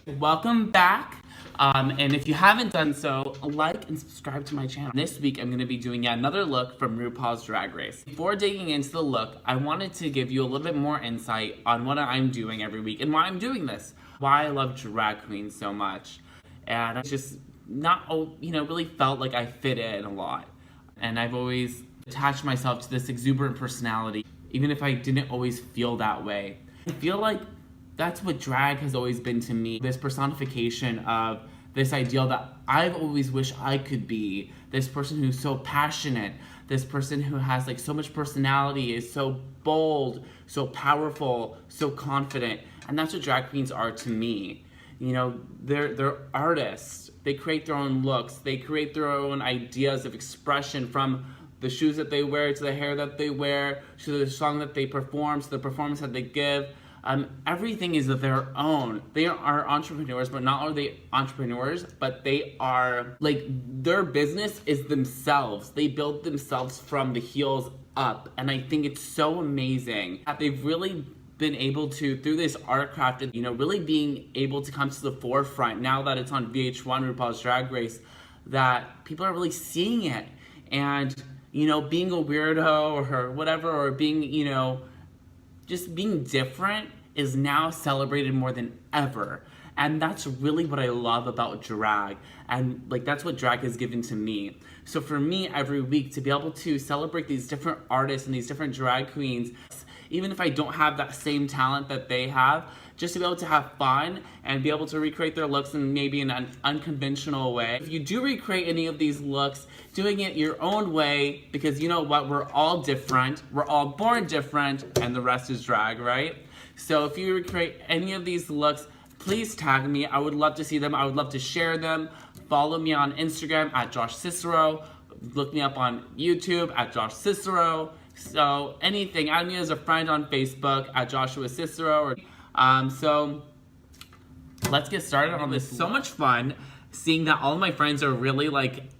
Welcome back. And if you haven't done so, like and subscribe to my channel. This week I'm going to be doing yet another look from RuPaul's Drag Race. Before digging into the look, I wanted to give you a little bit more insight on what I'm doing every week and why I'm doing this. Why I love drag queens so much. And I just really felt like I fit in a lot. And I've always attached myself to this exuberant personality, even if I didn't always feel that way. I feel like that's what drag has always been to me. This personification of this ideal that I've always wished I could be. This person who's so passionate. This person who has like so much personality, is so bold, so powerful, so confident. And that's what drag queens are to me. You know, they're artists. They create their own looks. They create their own ideas of expression, from the shoes that they wear, to the hair that they wear, to the song that they perform, to the performance that they give. Everything is of their own. They are entrepreneurs, but not only are they entrepreneurs, but they are, like, their business is themselves. They build themselves from the heels up. And I think it's so amazing that they've really been able to, through this art craft, and, really being able to come to the forefront now that it's on VH1, RuPaul's Drag Race, that people are really seeing it. And, being a weirdo or whatever, or being, just being different is now celebrated more than ever. And that's really what I love about drag. And that's what drag has given to me. So for me, every week, to be able to celebrate these different artists and these different drag queens, even if I don't have that same talent that they have, just to be able to have fun and be able to recreate their looks in maybe in an unconventional way. If you do recreate any of these looks, doing it your own way, because you know what, we're all different, we're all born different, and the rest is drag, right? So if you recreate any of these looks, please tag me. I would love to see them. I would love to share them. Follow me on Instagram at Josh Cicero. Look me up on YouTube at Josh Cicero. So anything, add me as a friend on Facebook at Joshua Cicero. So let's get started on this. So much fun seeing that all of my friends are really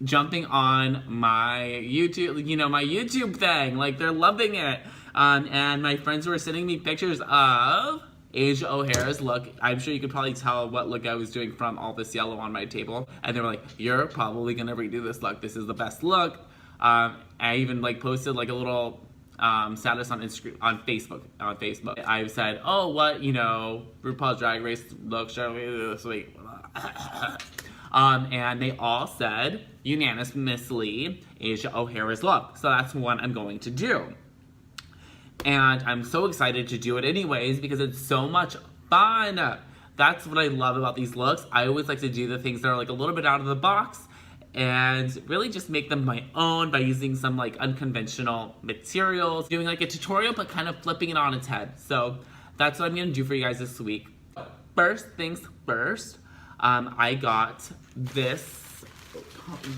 jumping on my YouTube, my YouTube thing. They're loving it. And my friends were sending me pictures of Asia O'Hara's look. I'm sure you could probably tell what look I was doing from all this yellow on my table. And they were like, you're probably gonna redo this look. This is the best look. I even posted a little status on Instagram, on Facebook. I said, oh, what, RuPaul's Drag Race look, shall we do this week? And they all said unanimously Asia O'Hara's look. So that's what I'm going to do. And I'm so excited to do it anyways because it's so much fun. That's what I love about these looks. I always like to do the things that are a little bit out of the box and really just make them my own by using some unconventional materials, doing a tutorial but kind of flipping it on its head. So that's what I'm gonna do for you guys this week. First things first, I got this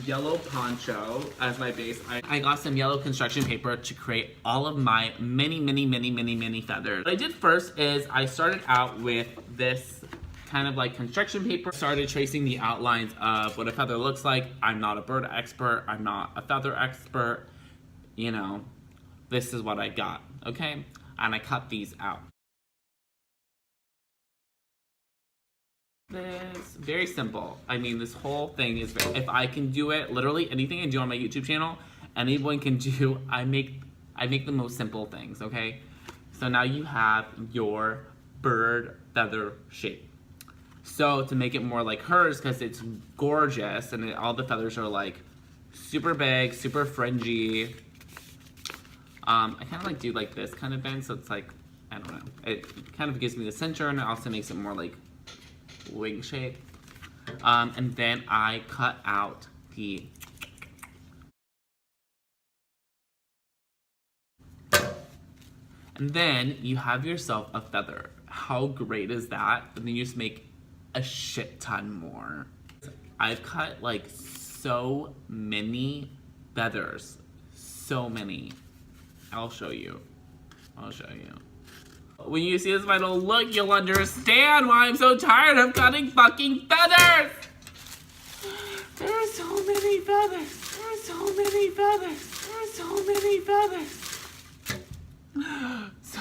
yellow poncho as my base. I got some yellow construction paper to create all of my many feathers. What I did first is I started out with this kind of construction paper. Started tracing the outlines of what a feather looks like. I'm not a bird expert. I'm not a feather expert. This is what I got, okay? And I cut these out. This very simple. I mean, this whole thing is if I can do it, literally anything I do on my YouTube channel, anyone can do. I make the most simple things, okay? So now you have your bird feather shape. So to make it more like hers, because it's gorgeous and all the feathers are super big, super fringy. I kind of do this kind of bend, so it's I don't know. It kind of gives me the center, and it also makes it more wing shape. And then I cut out the and then you have yourself a feather. How great is that? And then you just make a shit ton more. I've cut so many feathers. So many. I'll show you. When you see this final look, you'll understand why I'm so tired of cutting fucking feathers! There are so many feathers. There are so many feathers. There are so many feathers. So,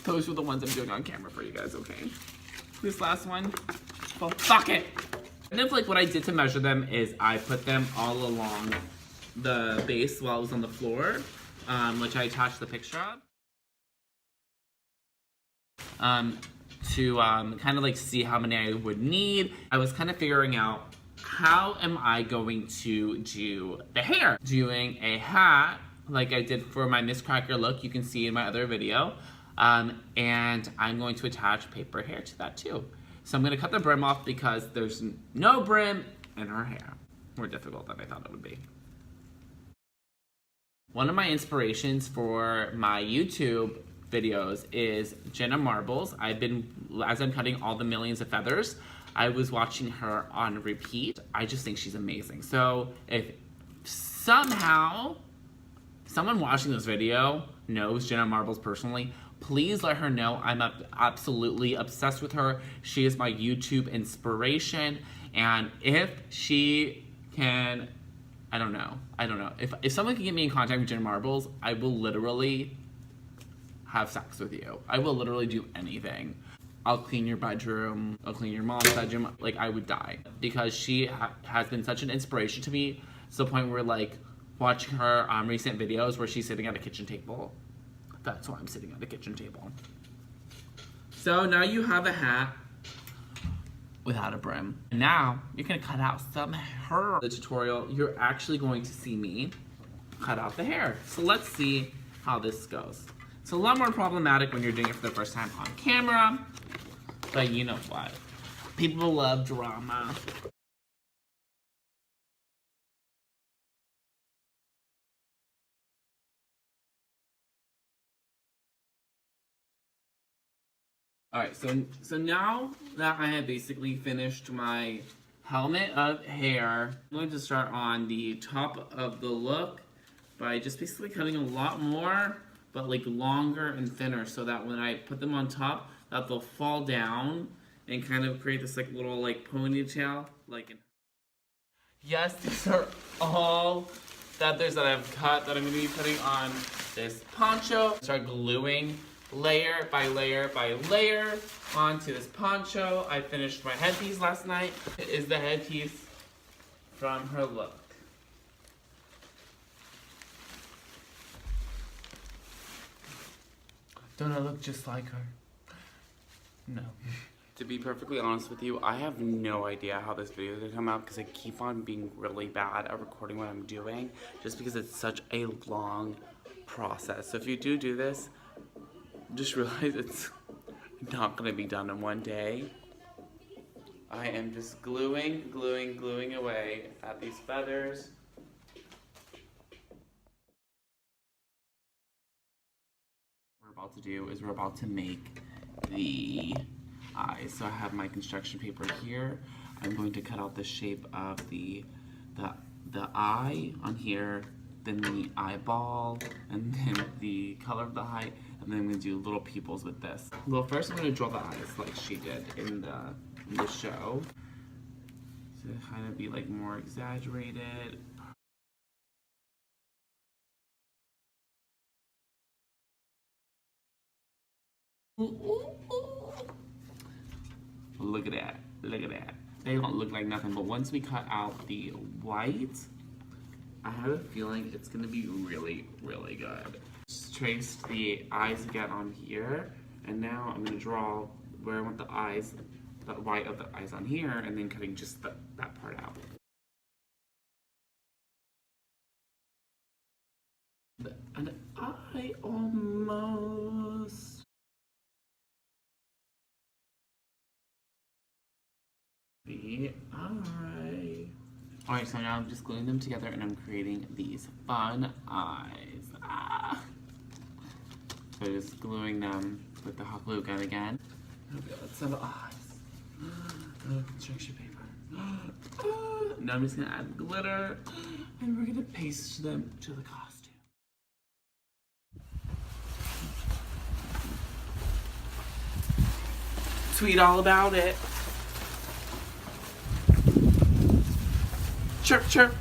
those were the ones I'm doing on camera for you guys, okay? this last one. Well, fuck it. And if like what I did to measure them is I put them all along the base while it was on the floor, which I attached the picture of. To kind of like see how many I would need. I was kind of figuring out how am I going to do the hair. Doing a hat like I did for my Miss Cracker look, you can see in my other video. And I'm going to attach paper hair to that too. So I'm gonna cut the brim off because there's no brim in her hair. More difficult than I thought it would be. One of my inspirations for my YouTube videos is Jenna Marbles. As I'm cutting all the millions of feathers, I was watching her on repeat. I just think she's amazing. So if somehow someone watching this video knows Jenna Marbles personally, please let her know. I'm absolutely obsessed with her. She is my YouTube inspiration. And if she can, I don't know. If someone can get me in contact with Jenna Marbles, I will literally have sex with you. I will literally do anything. I'll clean your bedroom. I'll clean your mom's bedroom. Like, I would die. Because she has been such an inspiration to me to the point where, like, watching her recent videos where she's sitting at a kitchen table. That's why I'm sitting at a kitchen table. So now you have a hat without a brim. Now you're gonna cut out some hair. The tutorial, you're actually going to see me cut out the hair. So let's see how this goes. It's a lot more problematic when you're doing it for the first time on camera, but you know what? People love drama. Alright, so now that I have basically finished my helmet of hair, I'm going to start on the top of the look by just basically cutting a lot more, but like longer and thinner, so that when I put them on top, that they'll fall down and kind of create this like little like ponytail. Yes, these are all feathers that I've cut that I'm going to be putting on this poncho. Start gluing layer by layer by layer onto this poncho. I finished my headpiece last night. It is the headpiece from her look. Don't I look just like her? No. To be perfectly honest with you, I have no idea how this video is gonna come out because I keep on being really bad at recording what I'm doing just because it's such a long process. So if you do this, just realize it's not gonna be done in one day. I am just gluing away at these feathers. What we're about to do is we're about to make the eyes. So I have my construction paper here. I'm going to cut out the shape of the eye on here, then the eyeball, and then the color of the eye, and then I'm going to do little pupils with this. Well, first I'm going to draw the eyes like she did in the show. So kind of be like more exaggerated. Look at that, look at that. They don't look like nothing, but once we cut out the white, I have a feeling it's gonna be really, really good. Just traced the eyes again on here, and now I'm gonna draw where I want the eyes, the white of the eyes on here, and then cutting just that part out. And I almost... Alright, so now I'm just gluing them together and I'm creating these fun eyes. Ah. So just gluing them with the hot glue gun again. Let's have eyes. Construction paper. Now I'm just gonna add glitter and we're gonna paste them to the costume. Tweet all about it. Chirp, chirp.